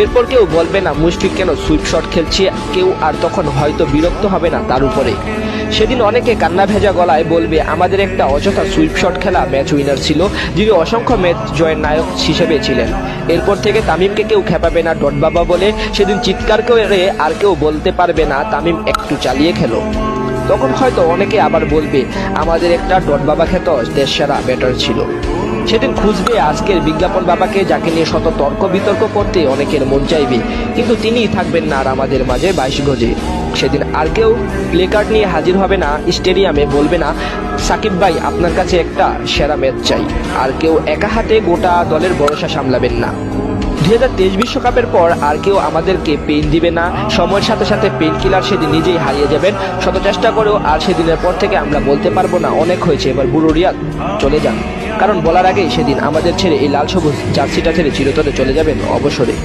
এরপর কেউ বলবে না মুশফিক কেন সুইপ শট খেলছে, কেউ আর তখন হয়তো বিরক্ত হবে না তার উপরে। সেদিন অনেকে কান্না ভেজা গলায় বলবে আমাদের একটা অযথা সুইপ শট খেলা ম্যাচ উইনার ছিল, যিনি অসংখ্য ম্যাচ জয়ের নায়ক হিসেবে ছিলেন। এরপর থেকে তামিমকে কেউ খেপাবে না ডট বাবা বলে, সেদিন চিৎকার করে আর কেউ বলতে পারবে না তামিম একটু চালিয়ে খেলো। তখন হয়তো অনেকে আবার বলবে আমাদের একটা ডট বাবা খ্যাত দেশসেরা ব্যাটার ছিল। সেদিন খুঁজবে আজকের বিজ্ঞাপন বাবাকে, যাকে নিয়ে শত তর্ক বিতর্ক করতে অনেকের মন চাইবে, কিন্তু তিনিই থাকবেন না আর আমাদের মাঝে 22 গজে। সেদিন আর কেউ প্লে কার্ড নিয়ে হাজির হবে না স্টেডিয়ামে, বলবে না সাকিব ভাই আপনার কাছে একটা সেরা ম্যাচ চাই। আর কেউ একা হাতে গোটা দলের ভরসা সামলাবেন না। 2023 বিশ্বকাপের পর আর কেউ আমাদেরকে পেইন দিবে না। সময়ের সাথে সাথে পেইন কিলার সেদিন নিজেই হারিয়ে যাবেন শত চেষ্টা করেও। আর সেদিনের পর থেকে আমরা বলতে পারবো না অনেক হয়েছে, এবার বুড়ো রিয়াদ চলে যান, কারণ বলার আগেই সেদিন আমাদের ছেড়ে এই লাল সবুজ জার্সিটা ছেড়ে চিরতরে চলে যাবেন অবসরে।